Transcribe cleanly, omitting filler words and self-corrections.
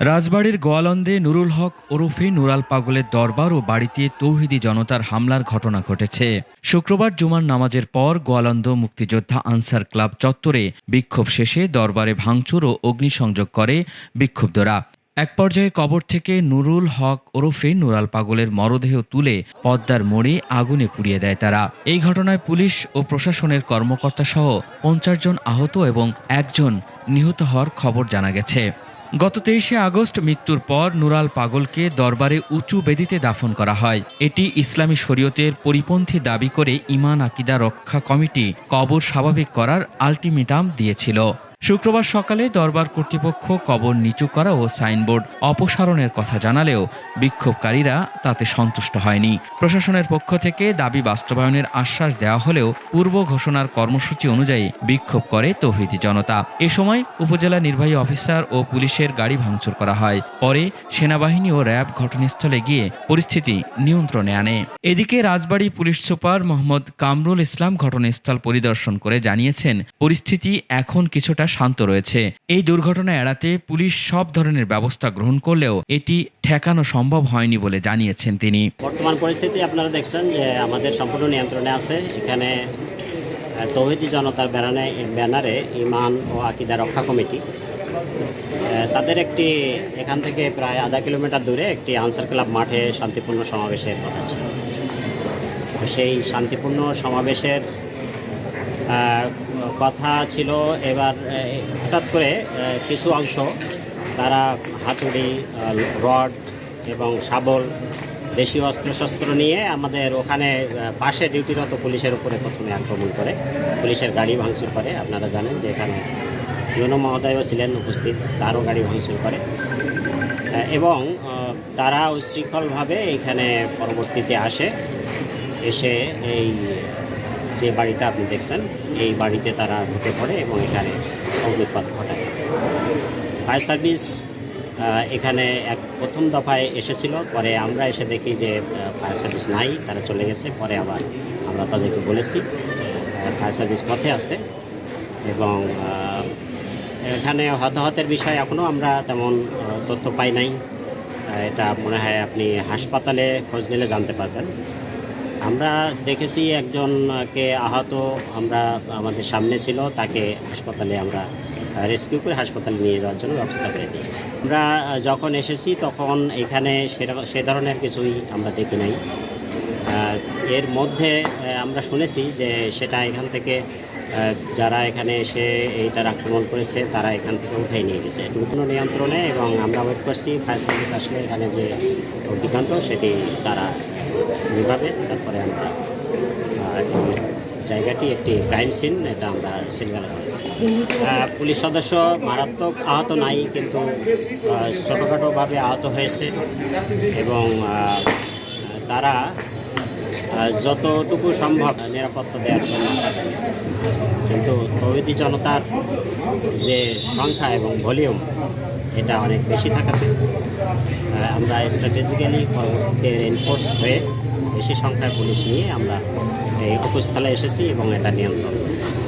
রাজবাড়ীর গোয়ালন্দে নুরুল হক ওরফে নুরাল পাগলের দরবার ও বাড়িতে তৌহিদি জনতার হামলার ঘটনা ঘটেছে। শুক্রবার জুমার নামাজের পর গোয়ালন্দ মুক্তিযোদ্ধা আনসার ক্লাব চত্বরে বিক্ষোভ শেষে দরবারে ভাঙচুর ও অগ্নিসংযোগ করে বিক্ষুব্ধরা। এক পর্যায়ে কবর থেকে নুরুল হক ওরফে নুরাল পাগলের মরদেহ তুলে পদ্মার মোড়ে আগুনে পুড়িয়ে দেয় তারা। এই ঘটনায় পুলিশ ও প্রশাসনের কর্মকর্তা সহ ৫০ জন আহত এবং একজন নিহত হওয়ার খবর জানা গেছে। গত ২৩শে আগস্ট মৃত্যুর পর নুরাল পাগলকে দরবারে উঁচু বেদিতে দাফন করা হয়। এটি ইসলামী শরীয়তের পরিপন্থী দাবি করে ঈমান আকিদা রক্ষা কমিটি কবর স্বাভাবিক করার আলটিমেটাম দিয়েছিল। শুক্রবার সকালে দরবার কর্তৃপক্ষ কবর নিচু করা ও সাইনবোর্ড অপসারণের কথা জানালেও বিক্ষোভকারীরা তাতে সন্তুষ্ট হয়নি। প্রশাসনের পক্ষ থেকে দাবি বাস্তবায়নের আশ্বাস দেওয়া হলেও পূর্ব ঘোষণার কর্মসূচি অনুযায়ী বিক্ষোভ করে তৌহিদি জনতা। এ সময় উপজেলা নির্বাহী অফিসার ও পুলিশের গাড়ি ভাঙচুর করা হয়। পরে সেনাবাহিনী ও র্যাব ঘটনাস্থলে গিয়ে পরিস্থিতি নিয়ন্ত্রণে আনে। এদিকে রাজবাড়ী পুলিশ সুপার মোহাম্মদ কামরুল ইসলাম ঘটনাস্থল পরিদর্শন করে জানিয়েছেন, পরিস্থিতি এখন কিছুটা শান্ত রয়েছে। এই দুর্ঘটনা এড়াতে পুলিশ সব ধরনের ব্যবস্থা গ্রহণ করলেও এটি ঠেকানো সম্ভব হয়নি বলে জানিয়েছেন তিনি। বর্তমান পরিস্থিতি আপনারা দেখছেন যে আমাদের সম্পূর্ণ নিয়ন্ত্রণে আছে। এখানে তৌহিদি জনতার ব্যানারে ঈমান ও আকিদা রক্ষা কমিটি তাদের একটি এখান থেকে প্রায় আধা কিলোমিটার দূরে একটি আনসার ক্লাব মাঠে শান্তিপূর্ণ সমাবেশের কথা ছিল। তো সেই শান্তিপূর্ণ সমাবেশের কথা ছিল। এবার হঠাৎ করে কিছু অংশ তারা হাতুড়ি, রড এবং শাবল, দেশীয় অস্ত্রশস্ত্র নিয়ে আমাদের ওখানে পাশে ডিউটিরত পুলিশের উপরে প্রথমে আক্রমণ করে, পুলিশের গাড়ি ভাঙচুর করে। আপনারা জানেন যে এখানে ইউনো মহোদয়ও ছিলেন উপস্থিত, তারও গাড়ি ভাঙচুর করে এবং তারা উচ্ছৃঙ্খলভাবে এখানে পরবর্তীতে এসে এই যে বাড়িটা আপনি দেখছেন এই বাড়িতে তারা ঢুকে পড়ে এবং এখানে অগ্নিপাত ঘটায়। ফায়ার সার্ভিস এখানে প্রথম দফায় এসেছিল, পরে আমরা এসে দেখি যে ফায়ার সার্ভিস নাই, তারা চলে গেছে। পরে আবার আমরা তাদেরকে বলেছি ফায়ার সার্ভিস পথে আছে এবং এখানে হতাহতের বিষয়ে এখনও আমরা তেমন তথ্য পাই নাই। এটা মনে হয় আপনি হাসপাতালে খোঁজ নিলে জানতে পারবেন। আমরা দেখেছি একজনকে আহত আমাদের সামনে ছিল, তাকে হাসপাতালে আমরা রেস্কিউ করে হাসপাতালে নিয়ে যাওয়ার জন্য ব্যবস্থা করে দিয়েছি। আমরা যখন এসেছি তখন এখানে সে ধরনের কিছুই আমরা দেখি নাই। এর মধ্যে আমরা শুনেছি যে সেটা এখান থেকে যারা এখানে এসে এইটার আক্রমণ করেছে তারা এখান থেকে উঠাই নিয়ে গেছে নতুন নিয়ন্ত্রণে, এবং আমরা ওয়েট করছি ফায়ার সার্ভিস আসলে এখানে যে অগ্নিকাণ্ড সেটি তারা নিভাবে। তারপরে আমরা জায়গাটি একটি ক্রাইম সিন, এটা আমরা সিলগালা পুলিশ সদস্য মারাত্মক আহত নাই, কিন্তু ছোটোখাটোভাবে আহত হয়েছে এবং তারা যতটুকু সম্ভব নিরাপত্তা দেওয়ার জন্য কাজ করেছে। কিন্তু তৌহিদি জনতার যে সংখ্যা এবং ভলিউম এটা অনেক বেশি থাকাতে আমরা স্ট্র্যাটেজিক্যালি এনফোর্স হয়ে বেশি সংখ্যায় পুলিশ নিয়ে আমরা এই উপস্থলে এসেছি এবং এটা নিয়ন্ত্রণ করছি।